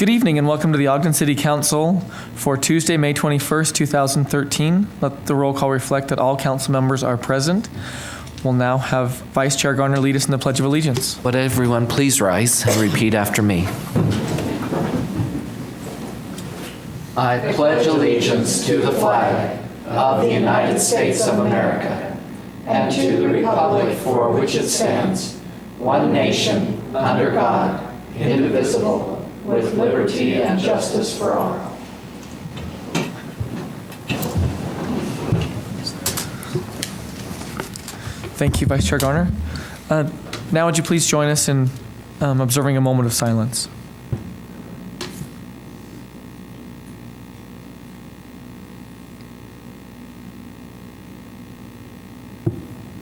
Good evening and welcome to the Ogden City Council for Tuesday, May 21st, 2013. Let the roll call reflect that all council members are present. We'll now have Vice Chair Garner lead us in the Pledge of Allegiance. Would everyone please rise and repeat after me? I pledge allegiance to the flag of the United States of America and to the republic for which it stands, one nation, under God, indivisible, with liberty and justice for all. Thank you, Vice Chair Garner. Now would you please join us in observing a moment of silence.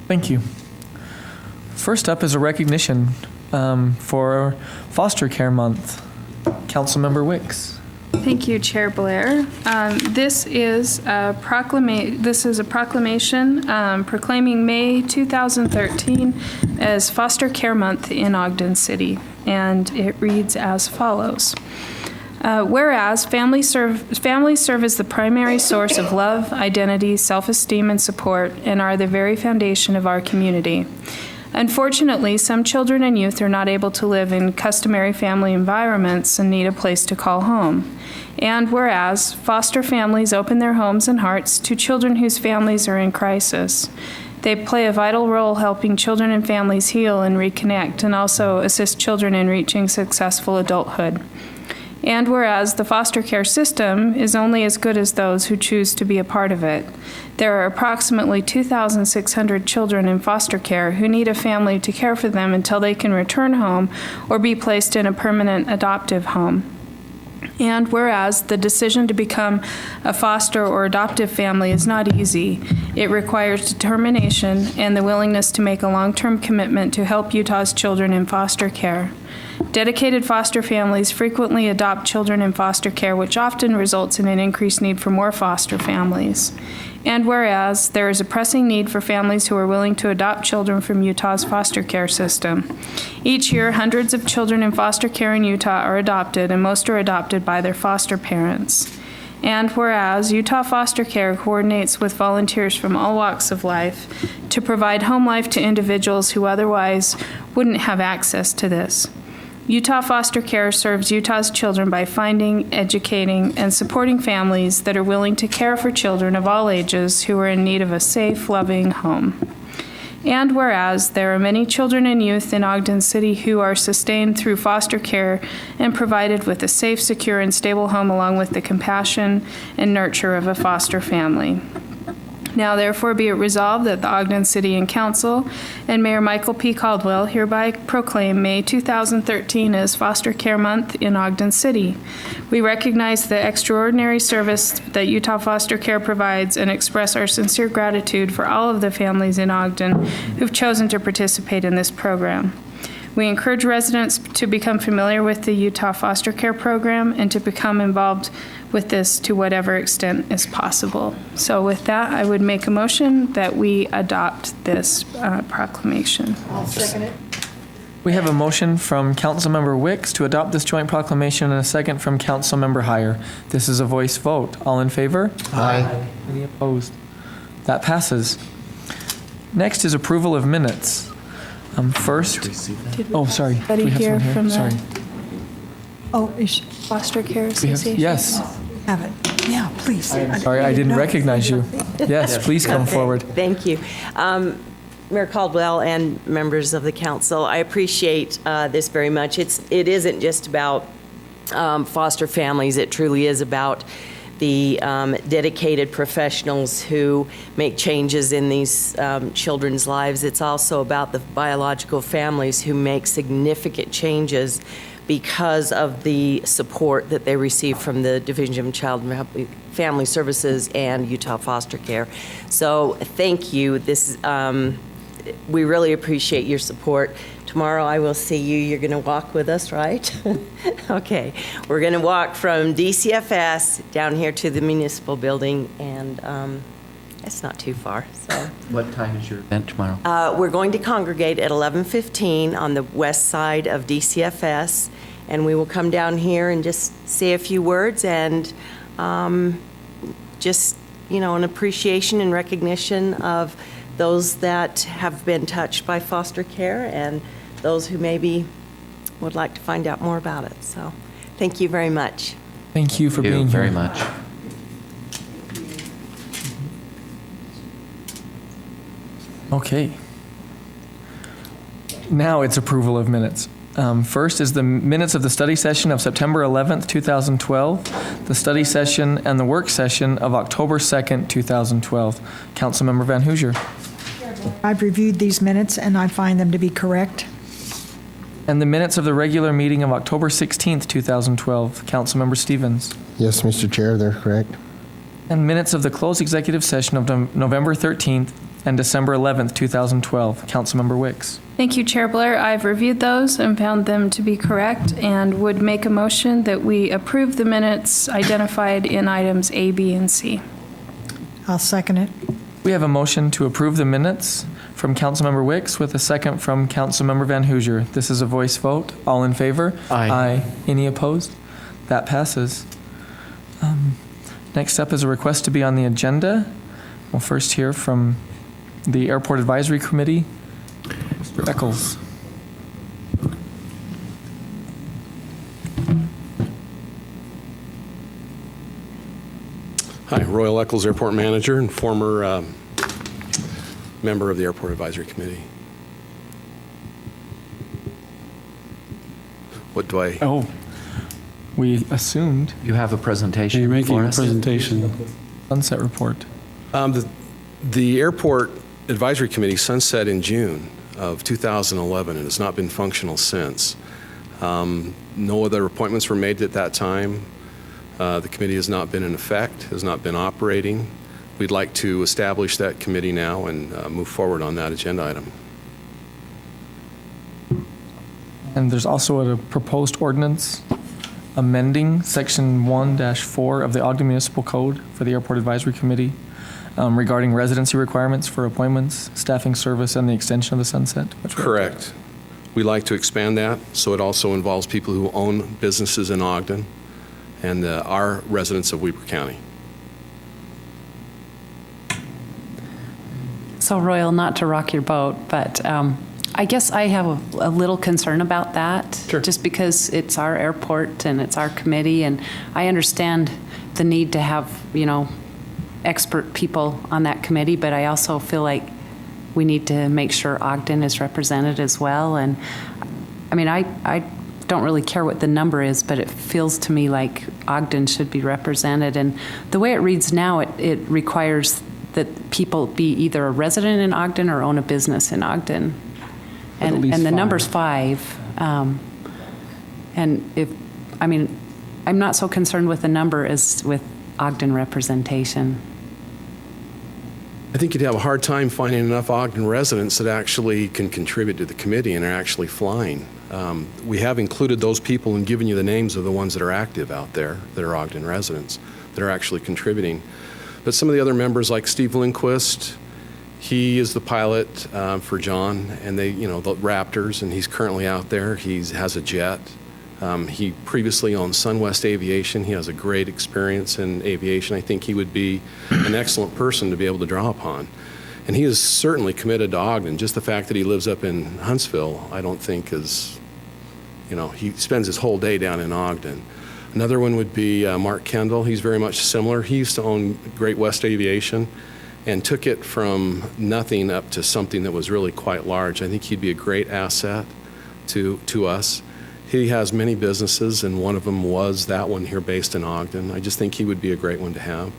Thank you. First up is a recognition for Foster Care Month. Councilmember Wicks. Thank you, Chair Blair. This is a proclamation proclaiming May 2013 as Foster Care Month in Ogden City, and it reads as follows. Whereas families serve as the primary source of love, identity, self-esteem, and support, and are the very foundation of our community. Unfortunately, some children and youth are not able to live in customary family environments and need a place to call home. And whereas foster families open their homes and hearts to children whose families are in crisis, they play a vital role helping children and families heal and reconnect, and also assist children in reaching successful adulthood. And whereas the foster care system is only as good as those who choose to be a part of it, there are approximately 2,600 children in foster care who need a family to care for them until they can return home or be placed in a permanent adoptive home. And whereas the decision to become a foster or adoptive family is not easy, it requires determination and the willingness to make a long-term commitment to help Utah's children in foster care. Dedicated foster families frequently adopt children in foster care, which often results in an increased need for more foster families. And whereas there is a pressing need for families who are willing to adopt children from Utah's foster care system. Each year, hundreds of children in foster care in Utah are adopted, and most are adopted by their foster parents. And whereas Utah Foster Care coordinates with volunteers from all walks of life to provide home life to individuals who otherwise wouldn't have access to this. Utah Foster Care serves Utah's children by finding, educating, and supporting families that are willing to care for children of all ages who are in need of a safe, loving home. And whereas there are many children and youth in Ogden City who are sustained through foster care and provided with a safe, secure, and stable home along with the compassion and nurture of a foster family. Now, therefore, be it resolved that the Ogden City and Council and Mayor Michael P. Caldwell hereby proclaim May 2013 as Foster Care Month in Ogden City. We recognize the extraordinary service that Utah Foster Care provides and express our sincere gratitude for all of the families in Ogden who've chosen to participate in this program. We encourage residents to become familiar with the Utah Foster Care Program and to become involved with this to whatever extent is possible. So with that, I would make a motion that we adopt this proclamation. I'll second it. We have a motion from Councilmember Wicks to adopt this joint proclamation and a second from Councilmember Heyer. This is a voice vote. All in favor? Aye. Any opposed? That passes. Next is approval of minutes. First, oh, sorry. Anybody We have here someone from Sorry. Oh, is Foster Care We have, Association? yes. have it. Yeah, please. Sorry, I didn't recognize you. Yes, please come forward. Thank you. Mayor Caldwell and members of the council, I appreciate this very much. It isn't just about foster families. It truly is about the dedicated professionals who make changes in these children's lives. It's also about the biological families who make significant changes because of the support that they receive from the Division of Child and Family Services and Utah Foster Care. So thank you. We really appreciate your support. Tomorrow I will see you. You're going to walk with us, right? Okay. We're going to walk from DCFS down here to the municipal building, and it's not too far. So. What time is your event tomorrow? We're going to congregate at 11:15 on the west side of DCFS, and we will come down here and just say a few words and just, an appreciation and recognition of those that have been touched by foster care and those who maybe would like to find out more about it. So thank you very much. Thank you for Thank you being here. very much. Okay. Now it's approval of minutes. First is the minutes of the study session of September 11th, 2012, the study session and the work session of October 2nd, 2012. Councilmember Van Hoosier. I've reviewed these minutes and I find them to be correct. And the minutes of the regular meeting of October 16th, 2012. Councilmember Stevens. Yes, Mr. Chair, they're correct. And minutes of the closed executive session of November 13th and December 11th, 2012. Councilmember Wicks. Thank you, Chair Blair. I've reviewed those and found them to be correct and would make a motion that we approve the minutes identified in items A, B, and C. I'll second it. We have a motion to approve the minutes from Councilmember Wicks with a second from Councilmember Van Hoosier. This is a voice vote. All in favor? Aye. Any opposed? That passes. Next up is a request to be on the agenda. We'll first hear from the Airport Advisory Committee. Mr. Eccles. Hi, Royal Eccles Airport Manager and former member of the Airport Advisory Committee. What do I? Oh, we assumed You have a presentation You're making for a us? presentation. sunset report. The Airport Advisory Committee sunset in June of 2011 and has not been functional since. No other appointments were made at that time. The committee has not been in effect, has not been operating. We'd like to establish that committee now and move forward on that agenda item. And there's also a proposed ordinance amending Section 1-4 of the Ogden Municipal Code for the Airport Advisory Committee regarding residency requirements for appointments, staffing service, and the extension of the sunset. Correct. We'd like to expand that so it also involves people who own businesses in Ogden and are residents of Weber County. So Royal, not to rock your boat, but I guess I have a little concern about that. Sure. Just because it's our airport and it's our committee, and I understand the need to have, expert people on that committee, but I also feel like we need to make sure Ogden is represented as well. And I mean, I don't really care what the number is, but it feels to me like Ogden should be represented. And the way it reads now, it requires that people be either a resident in Ogden or own a business in Ogden. At And least the 5. number's 5. And I'm not so concerned with the number as with Ogden representation. I think you'd have a hard time finding enough Ogden residents that actually can contribute to the committee and are actually flying. We have included those people and given you the names of the ones that are active out there that are Ogden residents that are actually contributing. But some of the other members, like Steve Lindquist, he is the pilot for John and the Raptors, and he's currently out there. He has a jet. He previously owned SunWest Aviation. He has a great experience in aviation. I think he would be an excellent person to be able to draw upon. And he is certainly committed to Ogden. Just the fact that he lives up in Huntsville, I don't think is, he spends his whole day down in Ogden. Another one would be Mark Kendall. He's very much similar. He used to own Great West Aviation and took it from nothing up to something that was really quite large. I think he'd be a great asset to us. He has many businesses, and one of them was that one here based in Ogden. I just think he would be a great one to have.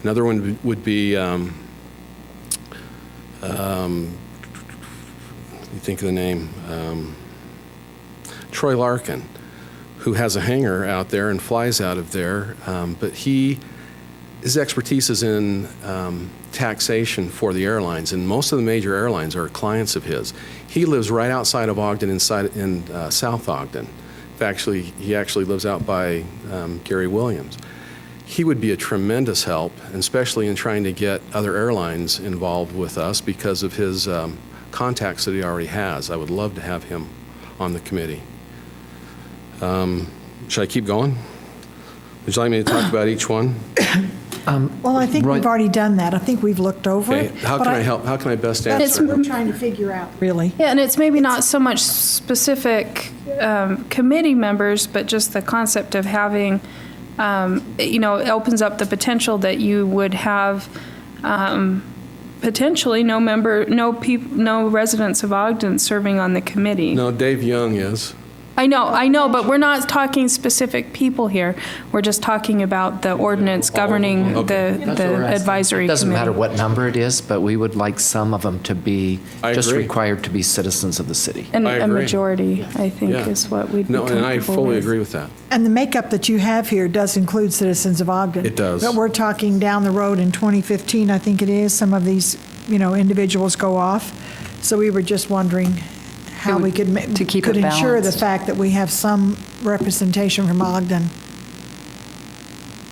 Another one would be, you think of the name, Troy Larkin, who has a hangar out there and flies out of there, but his expertise is in taxation for the airlines, and most of the major airlines are clients of his. He lives right outside of Ogden, in South Ogden. He actually lives out by Gary Williams. He would be a tremendous help, especially in trying to get other airlines involved with us because of his contacts that he already has. I would love to have him on the committee. Should I keep going? Would you like me to talk about each one? Well, I think Roy- we've already done that. I think we've looked over Okay, it. how but can I help? How can I best It's- answer? We're trying to figure out, really. Yeah, and it's maybe not so much specific committee members, but just the concept of having, it opens up the potential that you would have potentially no residents of Ogden serving on the committee. No, Dave Young is. I know, but we're not talking specific people here. We're just talking about the ordinance governing Okay. the advisory It doesn't matter committee. what number it is, but we would like some of them to be I just agree. required to be citizens of the city. And I a agree. majority, I think, Yeah. is what we'd be No, comfortable and I fully with. agree with that. And the makeup that you have here does include citizens of Ogden. It does. But we're talking down the road in 2015, I think it is, some of these, individuals go off. So we were just wondering how we could to keep could it ensure the balanced. fact that we have some representation from Ogden.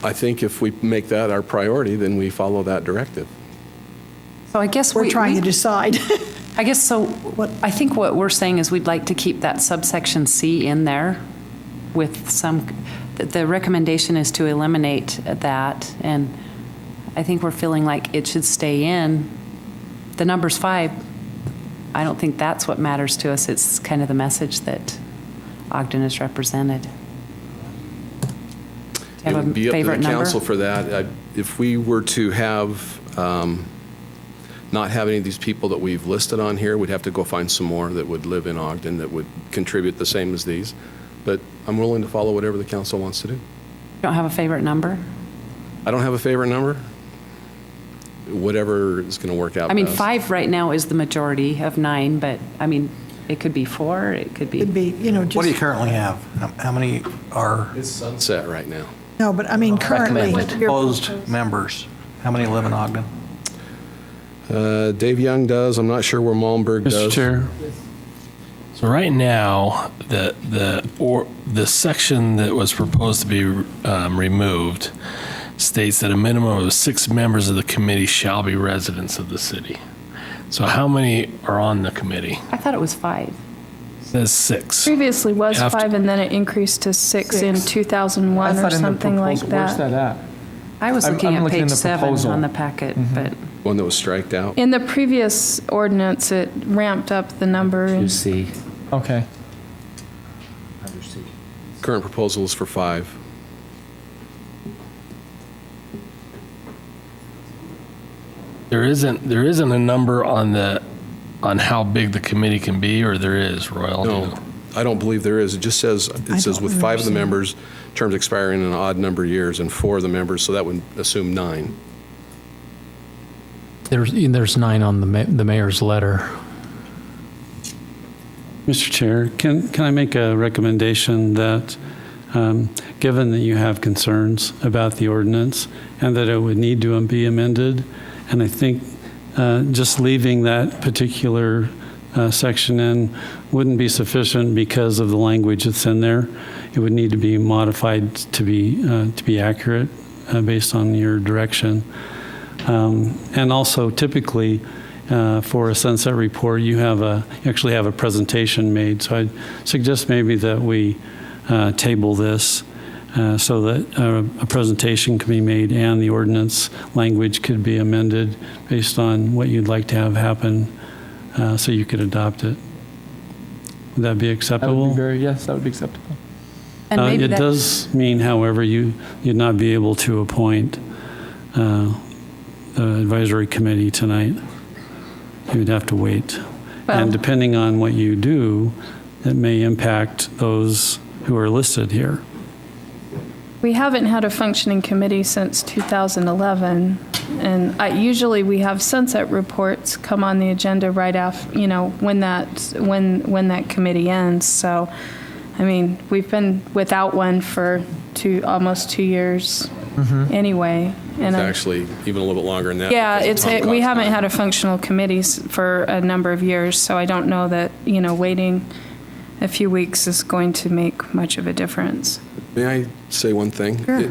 I think if we make that our priority, then we follow that directive. So I guess We're trying to decide. I guess so. I think what we're saying is we'd like to keep that subsection C in there with some, the recommendation is to eliminate that. And I think we're feeling like it should stay in. The number's 5. I don't think that's what matters to us. It's kind of the message that Ogden is represented. Do It you have would a be up to the favorite number? council for that. If we were to have, not have any of these people that we've listed on here, we'd have to go find some more that would live in Ogden that would contribute the same as these. But I'm willing to follow whatever the council wants to do. You don't have a favorite number? I don't have a favorite number. Whatever is going to work out I mean, best. 5 right now is the majority of 9, but I mean, it could be 4, it could be. It'd be, just. What do you currently have? How many are It's sunset right now. No, but I mean, currently. Recommended. proposed members? How many live in Ogden? Dave Young does. I'm not sure where Malmberg does. Mr. Chair, so right now, the section that was proposed to be removed states that a minimum of 6 members of the committee shall be residents of the city. So how many are on the committee? I thought it was 5. It says 6. Previously was You have to- 5, and then it increased to 6 in 2001 or something like Where's that. that at? I was I'm looking at looking in page the 7 proposal. on the packet, but One that was striked out. In the previous ordinance, it ramped up the number. You And see, Okay. under C. Current proposal is for 5. There isn't a number on how big the committee can be, or there is, Royal? Do you No, know? I don't believe there is. It just says, don't with 5 of the remember members, terms expiring in an odd number of years, and 4 of the members, so that would assume 9. There's 9 on the mayor's letter. Mr. Chair, can I make a recommendation that, given that you have concerns about the ordinance and that it would need to be amended, and I think just leaving that particular section in wouldn't be sufficient because of the language that's in there. It would need to be modified to be accurate based on your direction. And also, typically, for a sunset report, you actually have a presentation made. So I'd suggest maybe that we table this so that a presentation can be made and the ordinance language could be amended based on what you'd like to have happen, so you could adopt it. Would that be That acceptable? would be that would be acceptable. and maybe It that, does mean, however, you'd not be able to appoint the advisory committee tonight. You'd have to wait. Well- And depending on what you do, it may impact those who are listed here. we haven't had a functioning committee since 2011, and usually we have sunset reports come on the agenda right after, when that committee ends. So, I mean, we've been without one for almost 2 years anyway. And It's I- actually even a little bit longer than that. Yeah, because of Tom we Cox's haven't time. had a functional committee for a number of years, so I don't know that, waiting a few weeks is going to make much of a difference. May I say one thing? Sure.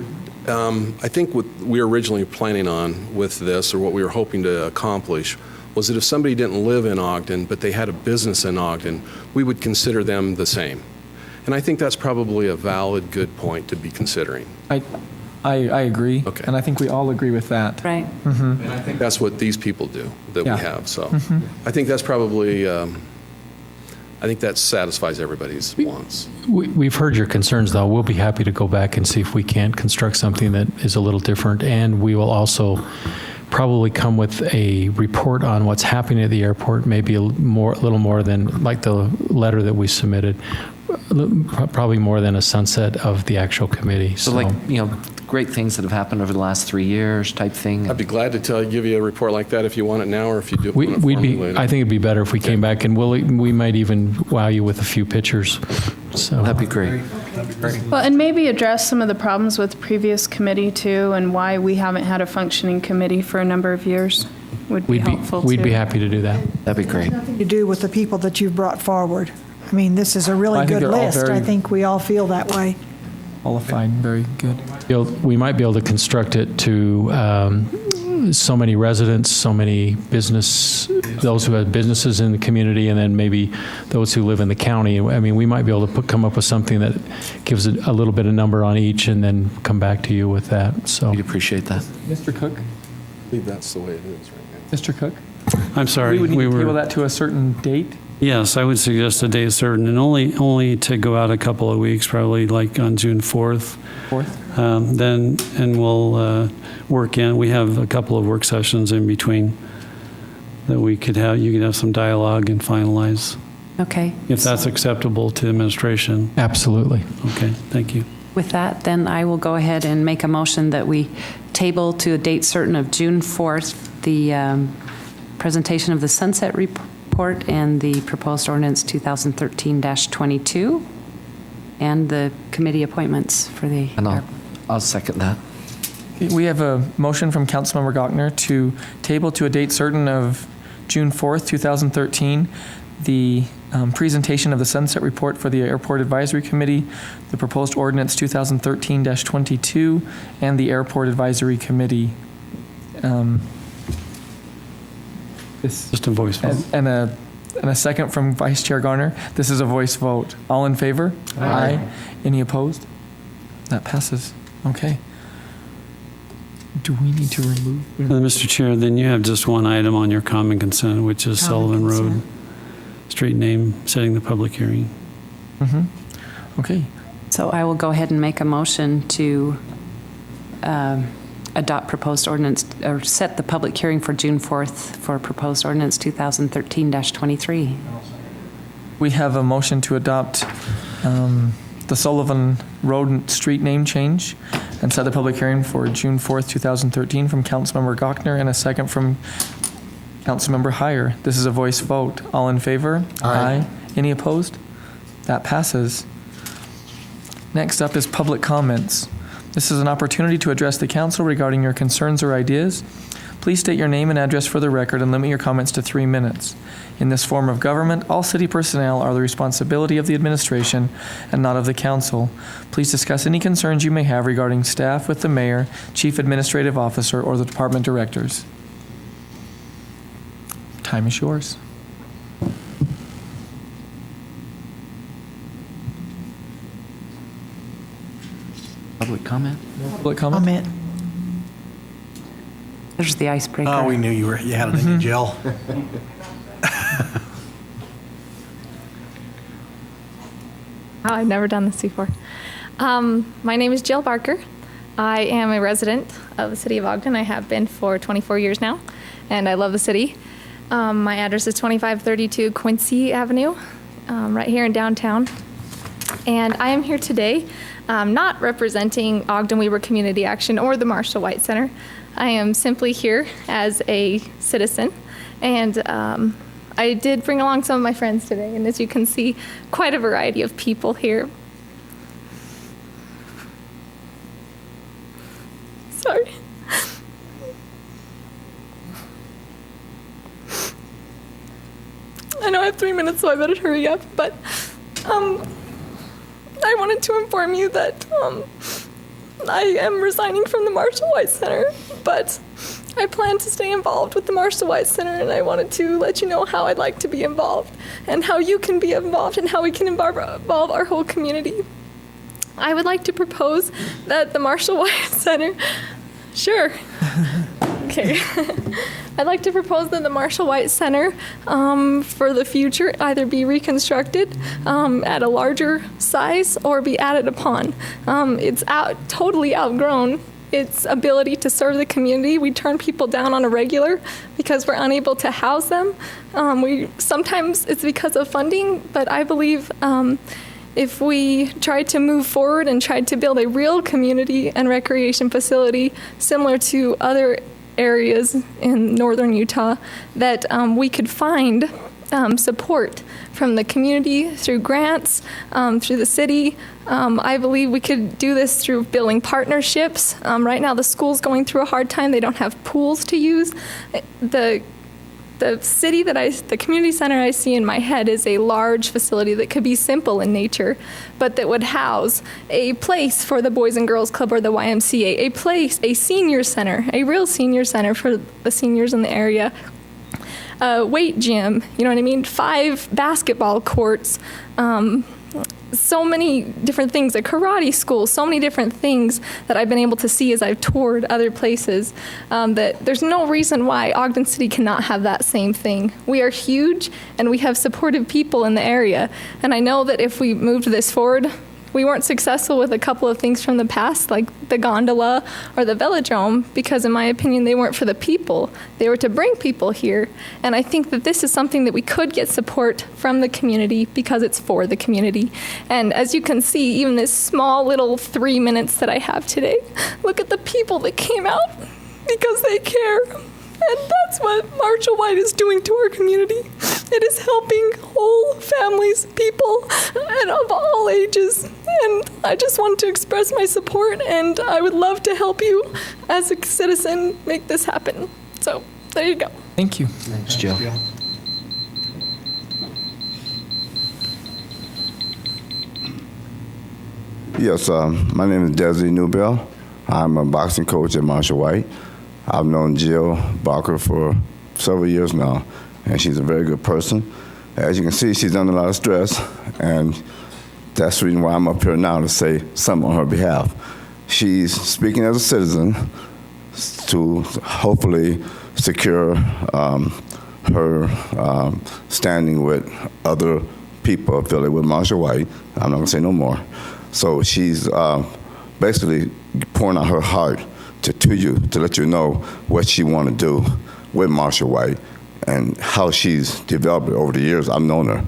I think what we were originally planning on with this, or what we were hoping to accomplish, was that if somebody didn't live in Ogden, but they had a business in Ogden, we would consider them the same. And I think that's probably a valid, good point to be considering. I agree. Okay. And I think we all agree with that. Right. And I think that's what these people do that Yeah. we have. So I think that's probably, I think that satisfies everybody's wants. We've heard your concerns, though. We'll be happy to go back and see if we can't construct something that is a little different. And we will also probably come with a report on what's happening at the airport, maybe a little more than like the letter that we submitted, probably more than a sunset of the actual committee. So like, great things that have happened over the last 3 years type thing. I'd be glad to give you a report like that if you want it now or if you do want it We'd formally be. later. I think it'd be better if we came back, and we might even wow you with a few pictures. So That'd be great. Well, and maybe address some of the problems with previous committee too, and why we haven't had a functioning committee for a number of years would be helpful too. we'd be happy to do that. That'd be great. To do with the people that you've brought forward. I mean, this is a really I think good they're all list. very- I think we all feel that way. Qualified, very good. We might be able to construct it to so many residents, so many those who have businesses in the community, and then maybe those who live in the county. I mean, we might be able to come up with something that gives it a little bit of number on each, and then come back to you with that. So We'd appreciate that. Mr. Cook? I believe that's the way it is right now. Mr. Cook? I'm sorry. We would need to table that to a certain date. Yes, I would suggest a date certain, and only to go out a couple of weeks, probably like on June 4th. 4th? And we'll work in. We have a couple of work sessions in between that we could have. You could have some dialogue and finalize, Okay. if that's acceptable to administration. absolutely. Okay, thank you. With that, then I will go ahead and make a motion that we table to a date certain of June 4th, the presentation of the Sunset Report and the proposed ordinance 2013-22, and the committee appointments for the. And I'll second that. We have a motion from Councilmember Gochner to table to a date certain of June 4th, 2013, the presentation of the Sunset Report for the Airport Advisory Committee, the proposed ordinance 2013-22, and the Airport Advisory Committee. Just a voice vote. And a second from Vice Chair Garner. This is a voice vote. All in favor? Aye. Any opposed? That passes. Okay. Do we need to remove? Mr. Chair, then you have just one item on your common consent, which is Sullivan Road. Street name, setting the public hearing. Okay. So I will go ahead and make a motion to adopt proposed ordinance, or set the public hearing for June 4th for proposed ordinance 2013-23. We have a motion to adopt the Sullivan Road street name change and set the public hearing for June 4th, 2013 from Councilmember Gochner, and a second from Councilmember Heyer. This is a voice vote. All in favor? Aye. Any opposed? That passes. Next up is public comments. This is an opportunity to address the council regarding your concerns or ideas. Please state your name and address for the record and limit your comments to 3 minutes. In this form of government, all city personnel are the responsibility of the administration and not of the council. Please discuss any concerns you may have regarding staff with the mayor, chief administrative officer, or the department directors. Time is yours. Public comment? Public comment? Comment. There's the icebreaker. Oh, we knew you had it in your Jill. Oh, I've never done this before. My name is Jill Barker. I am a resident of the city of Ogden. I have been for 24 years now, and I love the city. My address is 2532 Quincy Avenue, right here in downtown. And I am here today not representing Ogden Weber Community Action or the Marshall White Center. I am simply here as a citizen, and I did bring along some of my friends today, and as you can see, quite a variety of people here. Sorry. I know I have 3 minutes, so I better hurry up, but I wanted to inform you that I am resigning from the Marshall White Center, but I plan to stay involved with the Marshall White Center, and I wanted to let you know how I'd like to be involved and how you can be involved and how we can involve our whole community. I would like to propose that the Marshall White Center, sure. Okay. I'd like to propose that the Marshall White Center for the future either be reconstructed at a larger size or be added upon. It's totally outgrown its ability to serve the community. We turn people down on a regular because we're unable to house them. Sometimes it's because of funding, but I believe if we tried to move forward and tried to build a real community and recreation facility similar to other areas in northern Utah, that we could find support from the community through grants, through the city. I believe we could do this through building partnerships. Right now the school's going through a hard time. They don't have pools to use. The community center I see in my head is a large facility that could be simple in nature, but that would house a place for the Boys and Girls Club or the YMCA, a senior center, a real senior center for the seniors in the area, a weight gym, you know what I mean, 5 basketball courts, so many different things, a karate school, so many different things that I've been able to see as I've toured other places, that there's no reason why Ogden City cannot have that same thing. We are huge and we have supportive people in the area. And I know that if we moved this forward, we weren't successful with a couple of things from the past, like the gondola or the velodrome, because in my opinion, they weren't for the people. They were to bring people here. And I think that this is something that we could get support from the community because it's for the community. And as you can see, even this small little 3 minutes that I have today, look at the people that came out because they care. And that's what Marshall White is doing to our community. It is helping whole families, people, and of all ages. And I just want to express my support, and I would love to help you as a citizen make this happen. So there you go. Thank you. Thanks, Jill. Yes, my name is Desi Newbell. I'm a boxing coach at Marshall White. I've known Jill Barker for several years now, and she's a very good person. As you can see, she's under a lot of stress, and that's the reason why I'm up here now to say something on her behalf. She's speaking as a citizen to hopefully secure her standing with other people affiliated with Marshall White. I'm not going to say no more. So she's basically pouring out her heart to you, to let you know what she want to do with Marshall White and how she's developed it over the years. I've known her.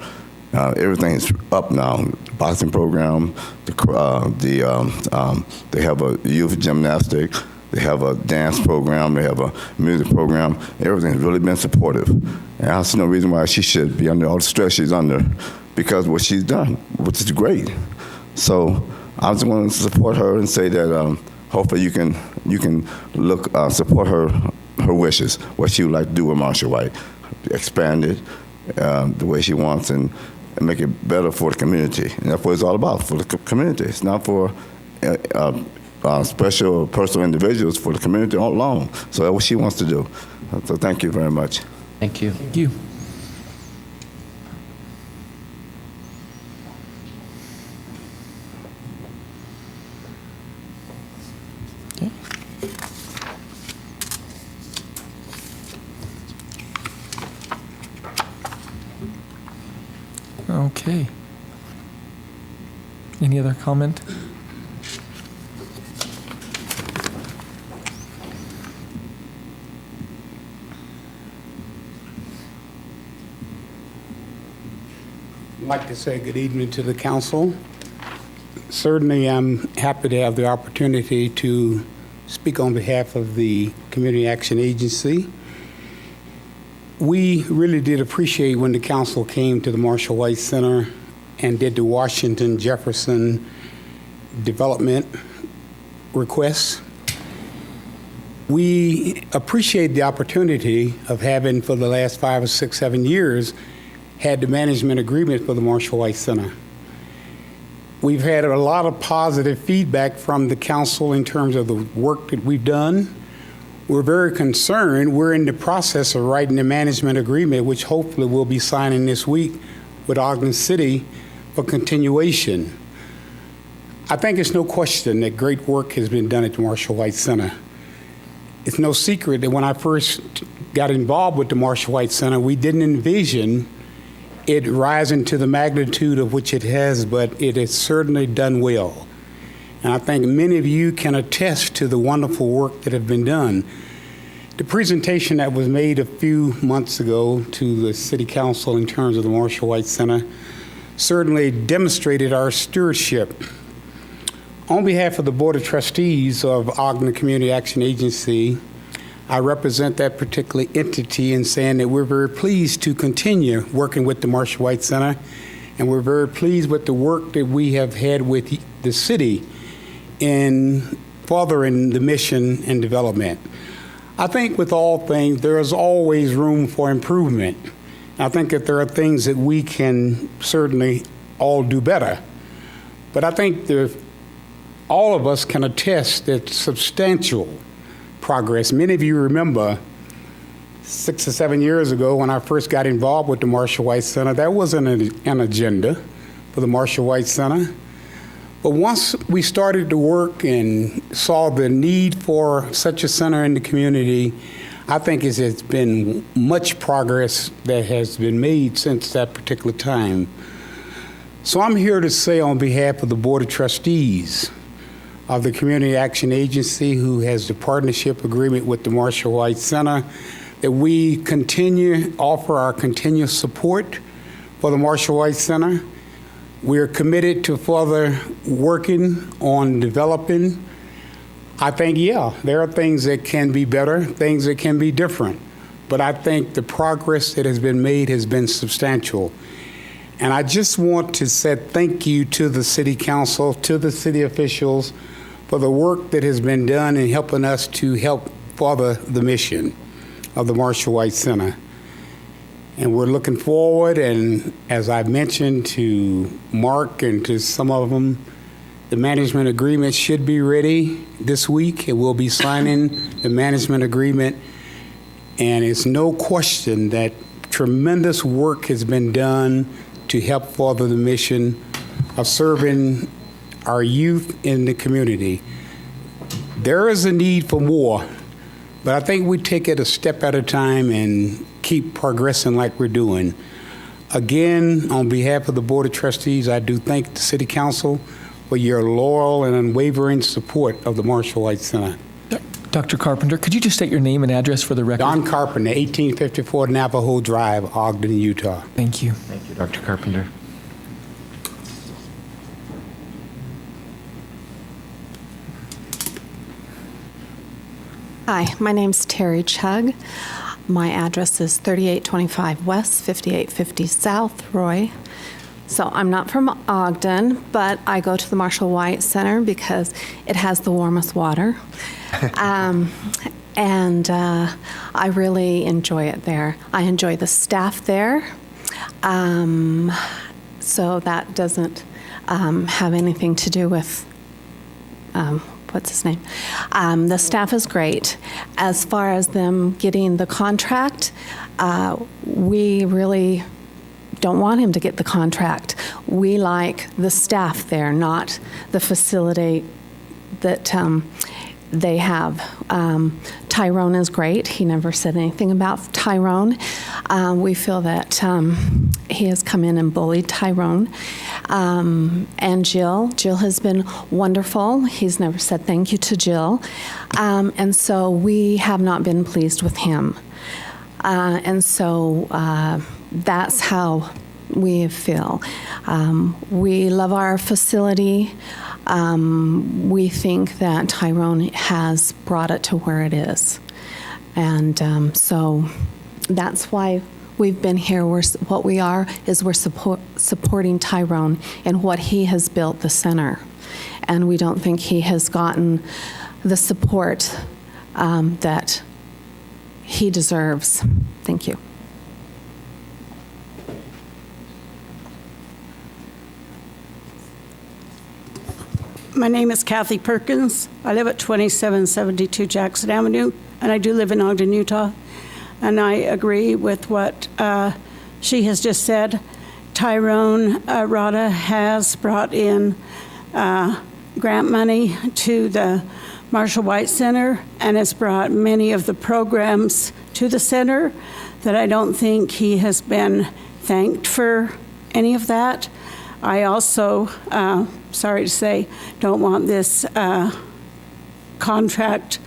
Everything's up now. The boxing program, they have a youth gymnastic, they have a dance program, they have a music program. Everything's really been supportive. And I see no reason why she should be under all the stress she's under because of what she's done, which is great. So I just want to support her and say that hopefully you can look support her wishes, what she would like to do with Marshall White, expand it the way she wants and make it better for the community. And that's what it's all about, for the community. It's not for special personal individuals, for the community alone. So that's what she wants to do. So thank you very much. Thank you. Thank you. Okay. Any other comment? I'd like to say good evening to the council. Certainly, I'm happy to have the opportunity to speak on behalf of the Community Action Agency. We really did appreciate when the council came to the Marshall White Center and did the Washington Jefferson development requests. We appreciate the opportunity of having, for the last 5 or 6, 7 years, had the management agreement for the Marshall White Center. We've had a lot of positive feedback from the council in terms of the work that we've done. we're very concerned. We're in the process of writing the management agreement, which hopefully we'll be signing this week with Ogden City for continuation. I think it's no question that great work has been done at the Marshall White Center. It's no secret that when I first got involved with the Marshall White Center, we didn't envision it rising to the magnitude of which it has, but it has certainly done well. And I think many of you can attest to the wonderful work that has been done. The presentation that was made a few months ago to the City Council in terms of the Marshall White Center certainly demonstrated our stewardship. On behalf of the Board of Trustees of Ogden Community Action Agency, I represent that particular entity in saying that we're very pleased to continue working with the Marshall White Center, and we're very pleased with the work that we have had with the city in furthering the mission and development. I think with all things, there is always room for improvement. I think that there are things that we can certainly all do better. But I think all of us can attest that substantial progress. Many of you remember 6 or 7 years ago when I first got involved with the Marshall White Center, that wasn't an agenda for the Marshall White Center. But once we started to work and saw the need for such a center in the community, I think it's been much progress that has been made since that particular time. So I'm here to say on behalf of the Board of Trustees of the Community Action Agency, who has the partnership agreement with the Marshall White Center, that we offer our continuous support for the Marshall White Center. We're committed to further working on developing. I think, there are things that can be better, things that can be different, but I think the progress that has been made has been substantial. And I just want to say thank you to the City Council, to the city officials, for the work that has been done in helping us to help further the mission of the Marshall White Center. And we're looking forward, and as I've mentioned to Mark and to some of them, the management agreement should be ready this week, and we'll be signing the management agreement. And it's no question that tremendous work has been done to help further the mission of serving our youth in the community. There is a need for more, but I think we take it a step at a time and keep progressing like we're doing. Again, on behalf of the Board of Trustees, I do thank the City Council for your loyal and unwavering support of the Marshall White Center. Dr. Carpenter, could you just state your name and address for the record? Don Carpenter, 1854 Navajo Drive, Ogden, Utah. Thank you. Thank you, Dr. Carpenter. Hi, my name's Terry Chugg. My address is 3825 West, 5850 South, Roy. So I'm not from Ogden, but I go to the Marshall White Center because it has the warmest water. And I really enjoy it there. I enjoy the staff there. So that doesn't have anything to do with what's his name? The staff is great. As far as them getting the contract, we really don't want him to get the contract. We like the staff there, not the facility that they have. Tyrone is great. He never said anything about Tyrone. We feel that he has come in and bullied Tyrone. And Jill has been wonderful. He's never said thank you to Jill. And so we have not been pleased with him. And so that's how we feel. We love our facility. We think that Tyrone has brought it to where it is. And so that's why we've been here. What we are is we're supporting Tyrone in what he has built the center. And we don't think he has gotten the support that he deserves. Thank you. My name is Kathy Perkins. I live at 2772 Jackson Avenue, and I do live in Ogden, Utah. And I agree with what she has just said. Tyrone Rada has brought in grant money to the Marshall White Center and has brought many of the programs to the center that I don't think he has been thanked for any of that. I also, sorry to say, don't want this contract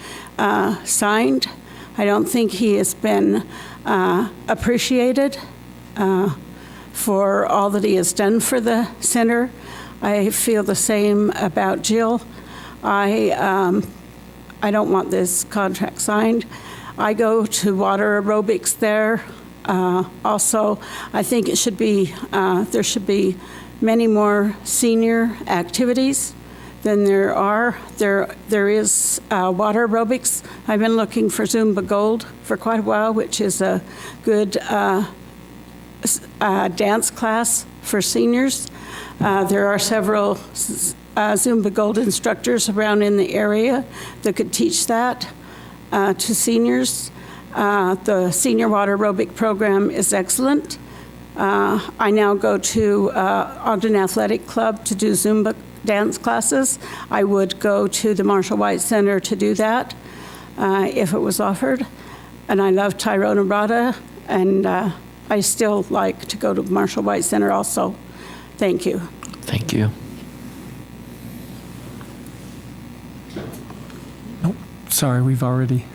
signed. I don't think he has been appreciated for all that he has done for the center. I feel the same about Jill. I don't want this contract signed. I go to water aerobics there. Also, I think it should be there should be many more senior activities than there are. There is water aerobics. I've been looking for Zumba Gold for quite a while, which is a good dance class for seniors. There are several Zumba Gold instructors around in the area that could teach that to seniors. The senior water aerobic program is excellent. I now go to Ogden Athletic Club to do Zumba dance classes. I would go to the Marshall White Center to do that if it was offered. And I love Tyrone Rada, and I still like to go to Marshall White Center also. Thank you. Thank you. Nope, sorry, we've already.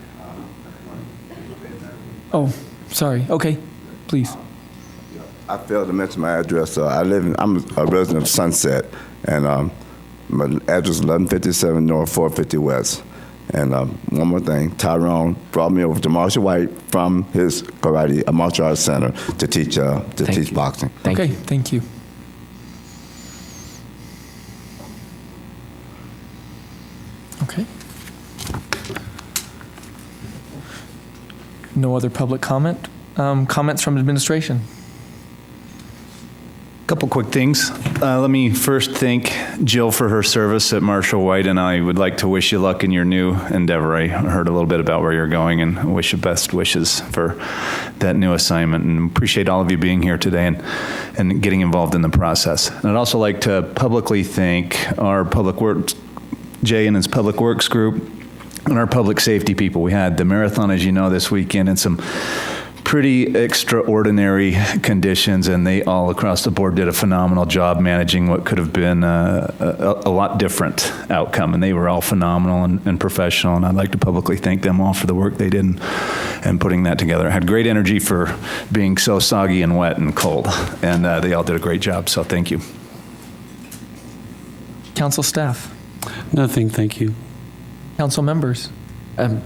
Oh, sorry. Okay, please. I failed to mention my address. I'm a resident of Sunset, and my address is 1157 North, 450 West. And one more thing, Tyrone brought me over to Marshall White from his karate, a martial arts center, to teach boxing. Thank you. Okay. No other public comment. Comments from administration. Couple quick things. Let me first thank Jill for her service at Marshall White, and I would like to wish you luck in your new endeavor. I heard a little bit about where you're going, and I wish you best wishes for that new assignment, and appreciate all of you being here today and getting involved in the process. And I'd also like to publicly thank our Public Works, Jay and his Public Works group, and our public safety people. We had the marathon, as you know, this weekend, and some pretty extraordinary conditions, and they all across the board did a phenomenal job managing what could have been a lot different outcome, and they were all phenomenal and professional, and I'd like to publicly thank them all for the work they did and putting that together. I had great energy for being so soggy and wet and cold, and they all did a great job, so thank you. Council staff. Nothing, thank you. Council members.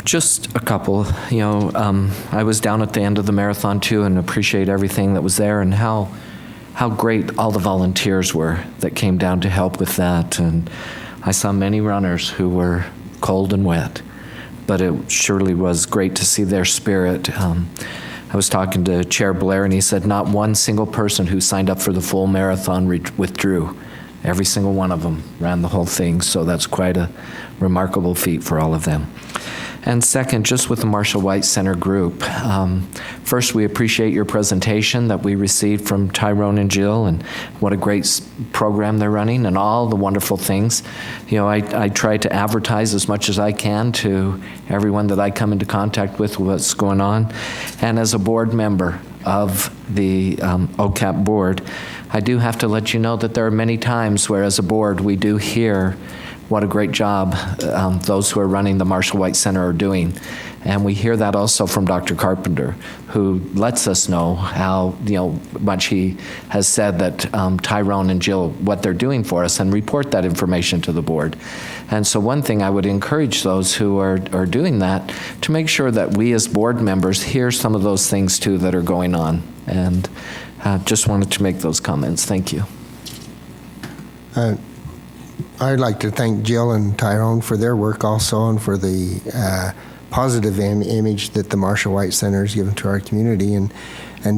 Just a couple. I was down at the end of the marathon too, and appreciate everything that was there, and how great all the volunteers were that came down to help with that. And I saw many runners who were cold and wet, but it surely was great to see their spirit. I was talking to Chair Blair, and he said not one single person who signed up for the full marathon withdrew. Every single one of them ran the whole thing, so that's quite a remarkable feat for all of them. And second, just with the Marshall White Center group, first, we appreciate your presentation that we received from Tyrone and Jill, and what a great program they're running and all the wonderful things. I try to advertise as much as I can to everyone that I come into contact with what's going on. And as a board member of the OCAP board, I do have to let you know that there are many times where as a board we do hear what a great job those who are running the Marshall White Center are doing. And we hear that also from Dr. Carpenter, who lets us know how much he has said that Tyrone and Jill, what they're doing for us, and report that information to the board. And so one thing I would encourage those who are doing that to make sure that we as board members hear some of those things too that are going on. And just wanted to make those comments. Thank you. I'd like to thank Jill and Tyrone for their work also, and for the positive image that the Marshall White Center has given to our community. And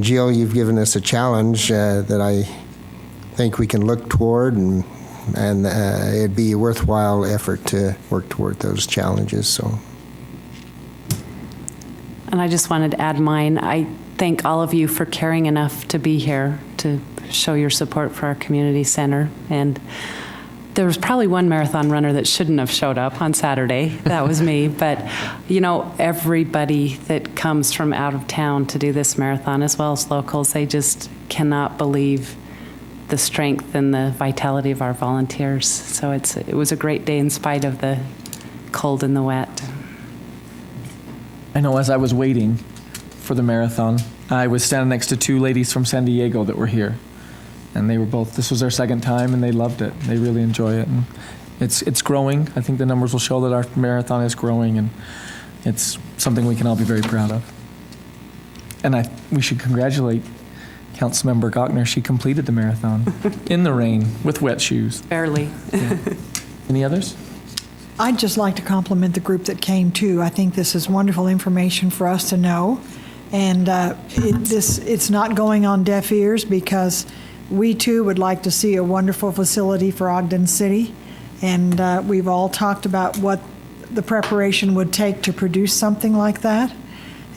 Jill, you've given us a challenge that I think we can look toward, and it'd be a worthwhile effort to work toward those challenges. So, And I just wanted to add mine. I thank all of you for caring enough to be here to show your support for our community center. And there was probably one marathon runner that shouldn't have showed up on Saturday. That was me. But, you know, everybody that comes from out of town to do this marathon, as well as locals, they just cannot believe the strength and the vitality of our volunteers. So it was a great day in spite of the cold and the wet. I know as I was waiting for the marathon, I was standing next to two ladies from San Diego that were here. And they were both, this was their second time, and they loved it. They really enjoy it. And it's growing. I think the numbers will show that our marathon is growing, and it's something we can all be very proud of. And we should congratulate Councilmember Gochner. She completed the marathon in the rain with wet shoes. Barely. Yeah. Any others? I'd just like to compliment the group that came too. I think this is wonderful information for us to know. And it's not going on deaf ears, because we too would like to see a wonderful facility for Ogden City. And we've all talked about what the preparation would take to produce something like that.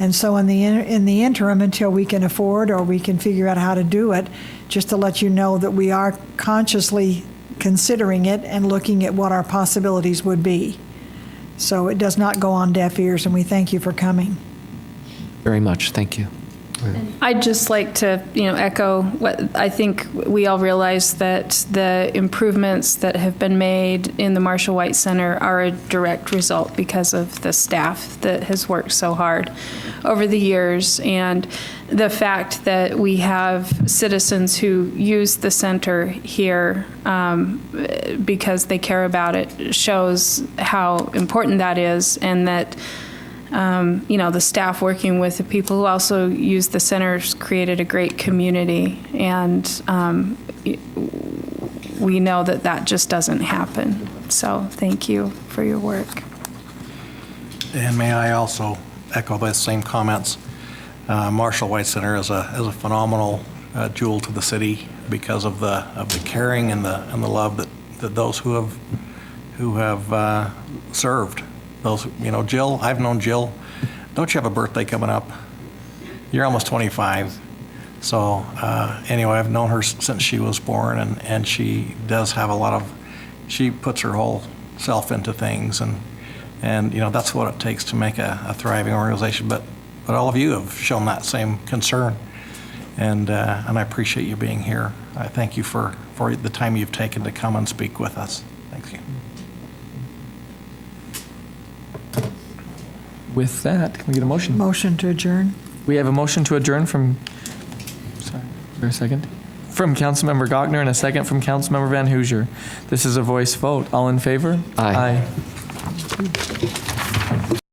And so in the interim, until we can afford or we can figure out how to do it, just to let you know that we are consciously considering it and looking at what our possibilities would be. So it does not go on deaf ears, and we thank you for coming. Very much. Thank you. I'd just like to, echo what I think we all realize, that the improvements that have been made in the Marshall White Center are a direct result because of the staff that has worked so hard over the years. And the fact that we have citizens who use the center here because they care about it shows how important that is, and that the staff working with the people who also use the centers created a great community, and we know that just doesn't happen. So thank you for your work. And may I also echo those same comments. Marshall White Center is a phenomenal jewel to the city because of the caring and the love that those who have served. Those, Jill, I've known Jill. Don't you have a birthday coming up? You're almost 25. So anyway, I've known her since she was born, and she does have she puts her whole self into things, and that's what it takes to make a thriving organization. But all of you have shown that same concern, and I appreciate you being here. I thank you for the time you've taken to come and speak with us. Thank you. With that, can we get a motion? Motion to adjourn. We have a motion to adjourn from, sorry, for a second, from Councilmember Gochner, and a second from Councilmember Van Hoosier. This is a voice vote. All in favor? Aye. Aye.